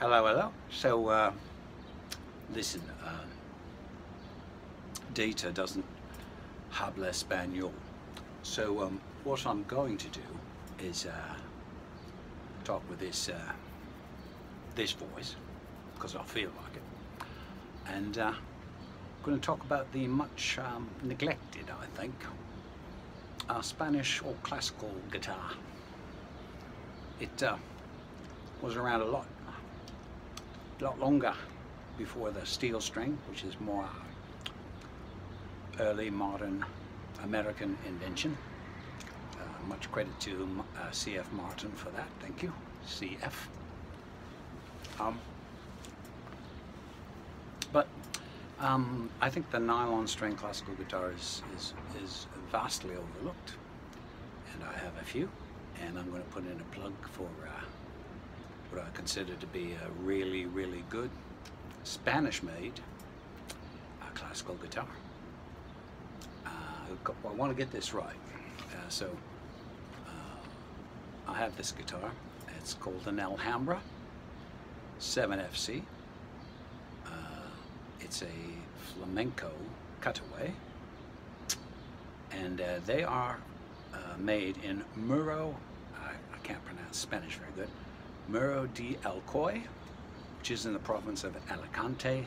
Hello, hello. So, listen, data doesn't habla español. So, what I'm going to do is talk with this voice, because I feel like it. And I'm going to talk about the much neglected, I think, Spanish or classical guitar. It was around a lot longer before the steel string, which is more early modern American invention. Much credit to C.F. Martin for that. Thank you, C.F. I think the nylon string classical guitar is vastly overlooked, and I have a few, and I'm going to put in a plug for what I consider to be a really, really good Spanish-made classical guitar. I want to get this right, so I have this guitar. It's called an Alhambra 7FC. It's a flamenco cutaway, and they are made in Muro, I can't pronounce Spanish very good, Muro de Alcoy, which is in the province of Alicante,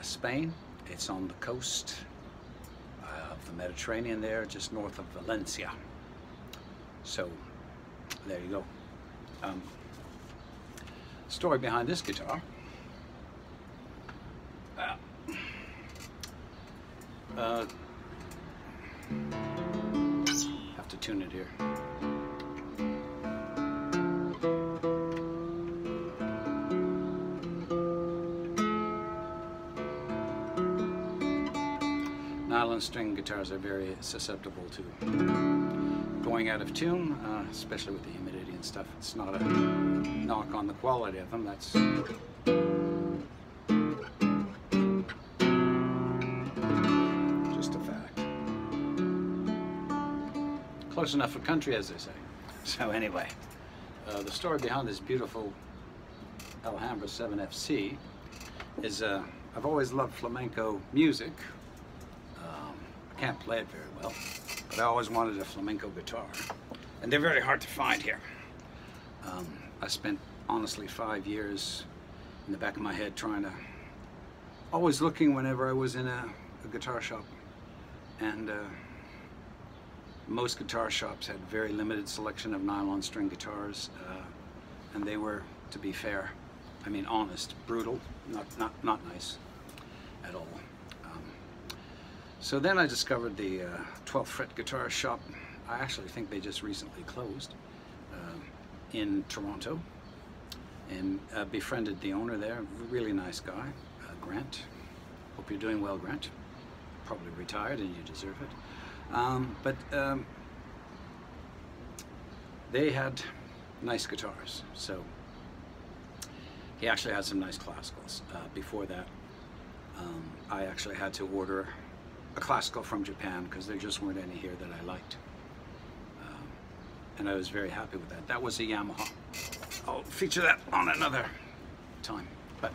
Spain. It's on the coast of the Mediterranean there, just north of Valencia. So there you go. Story behind this guitar. Have to tune it here. Nylon string guitars are very susceptible to going out of tune, especially with the humidity and stuff. It's not a knock on the quality of them. That's just a fact. Close enough for country, as they say. So anyway, the story behind this beautiful Alhambra 7FC is I've always loved flamenco music. I can't play it very well, but I always wanted a flamenco guitar, and they're very hard to find here. I spent honestly 5 years in the back of my head trying to, always looking whenever I was in a guitar shop, and most guitar shops had very limited selection of nylon string guitars, and they were, to be fair, I mean honest, brutal, not nice at all. So then I discovered the 12th fret guitar shop. I actually think they just recently closed in Toronto, and befriended the owner there, really nice guy, Grant. Hope you're doing well, Grant. Probably retired and you deserve it. They had nice guitars, so he actually had some nice classicals. Before that, I actually had to order a classical from Japan because there just weren't any here that I liked, and I was very happy with that. That was a Yamaha. I'll feature that on another time. But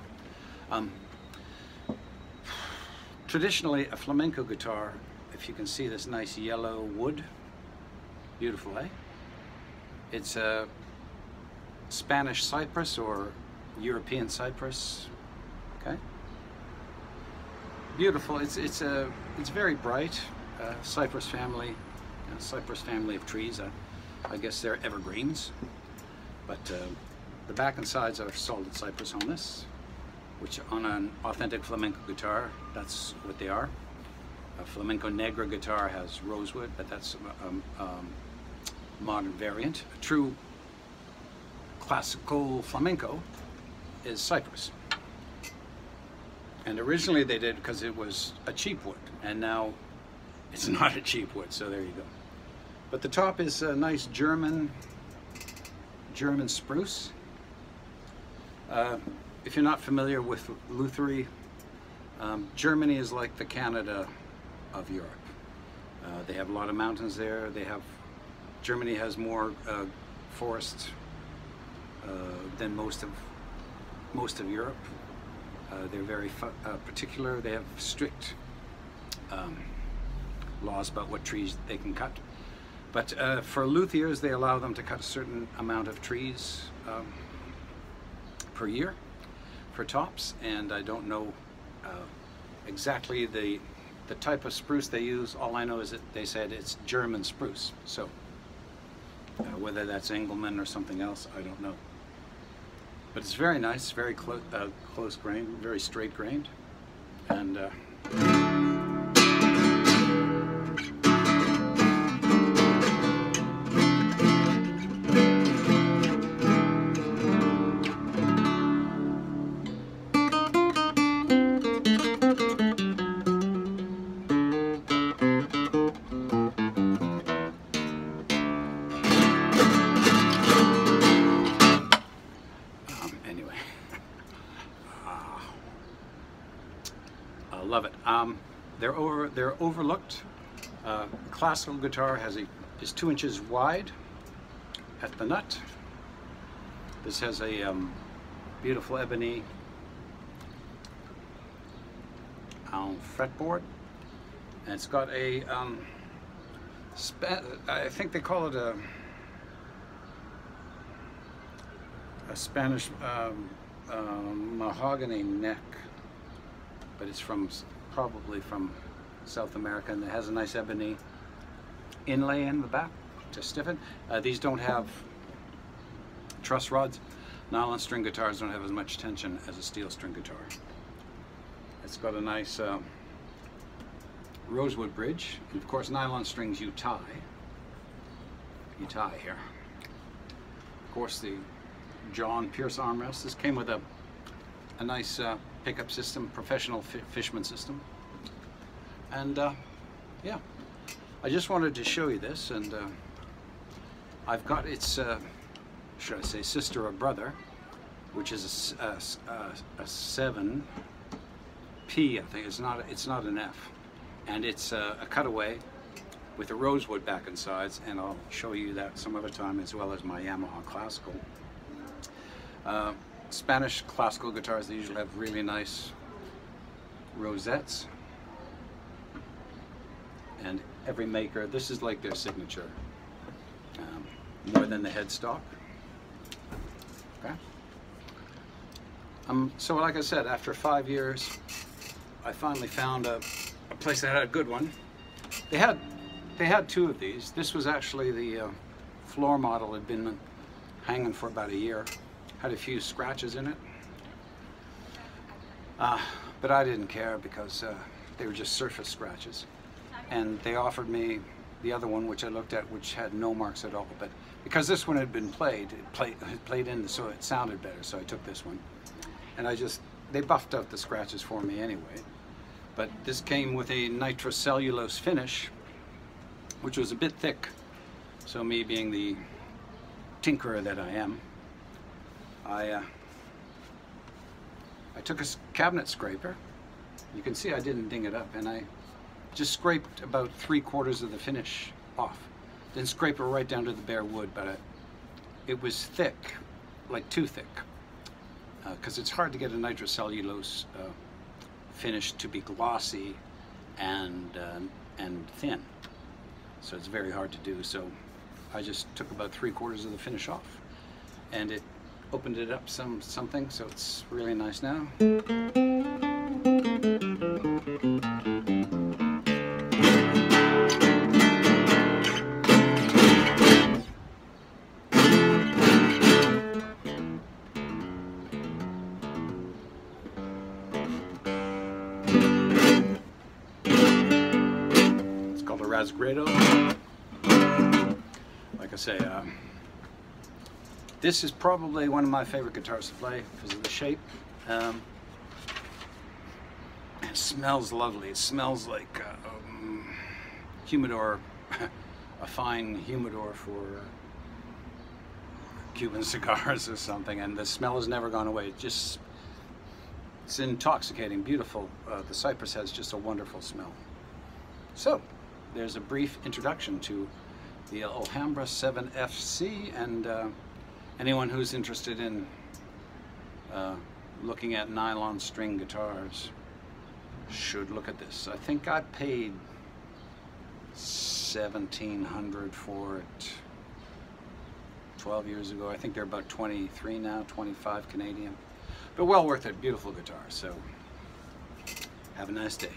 traditionally, a flamenco guitar, if you can see this nice yellow wood, beautiful, eh? It's a Spanish cypress or European cypress. Okay. Beautiful. It's very bright. Cypress family, cypress family of trees. I guess they're evergreens. But the back and sides are solid cypress on this, which on an authentic flamenco guitar, that's what they are. A flamenco negra guitar has rosewood, but that's a modern variant. A true classical flamenco is cypress. And originally they did because it was a cheap wood, and now it's not a cheap wood, so there you go. But the top is a nice German spruce. If you're not familiar with lutherie, Germany is like the Canada of Europe. They have a lot of mountains there. Germany has more forest than most of most of Europe. They're very particular. They have strict laws about what trees they can cut. But for luthiers, they allow them to cut a certain amount of trees per year for tops, and I don't know exactly the type of spruce they use. All I know is that they said it's German spruce. So whether that's Engelmann or something else, I don't know. But it's very nice, very close grained, very straight grained, and love it. They're overlooked. Classical guitar is 2 inches wide at the nut. This has a beautiful ebony fretboard, and it's got a I think they call it a Spanish mahogany neck, but it's probably from South America, and it has a nice ebony inlay in the back to stiffen. These don't have truss rods. Nylon string guitars don't have as much tension as a steel string guitar. It's got a nice rosewood bridge, and of course nylon strings you tie here. Of course the John Pierce armrest. This came with a nice pickup system, professional Fishman system, and yeah, I just wanted to show you this, and I've got its should I say sister or brother, which is a 7P, I think. It's not an F, and it's a cutaway with a rosewood back and sides, and I'll show you that some other time, as well as my Yamaha classical. Spanish classical guitars, they usually have really nice rosettes, and every maker, this is like their signature, more than the headstock. Okay. So like I said, after 5 years, I finally found a place that had a good one. They had 2 of these. This was actually the floor model, had been hanging for about a year. Had a few scratches in it, but I didn't care because they were just surface scratches, and they offered me the other one, which I looked at, which had no marks at all. But because this one had been played in, so it sounded better, so I took this one, and they buffed out the scratches for me anyway. But this came with a nitrocellulose finish, which was a bit thick, so me being the tinkerer that I am, I took a cabinet scraper. You can see I didn't ding it up, and I just scraped about 3/4 of the finish off. Didn't scrape it right down to the bare wood, but it was thick, like too thick, because it's hard to get a nitrocellulose finish to be glossy and thin. So it's very hard to do. So I just took about 3/4 of the finish off, and it opened it up something, so it's really nice now. It's called a Rasgredo. Like I say, this is probably one of my favorite guitars to play because of the shape. It smells lovely. It smells like humidor, a fine humidor for Cuban cigars or something, and the smell has never gone away. It's intoxicating, beautiful. The cypress has just a wonderful smell. So there's a brief introduction to the Alhambra 7FC, and anyone who's interested in looking at nylon string guitars should look at this. I think I paid $1,700 for it 12 years ago. I think they're about 23 now, 25 Canadian. But well worth it, beautiful guitar. So have a nice day.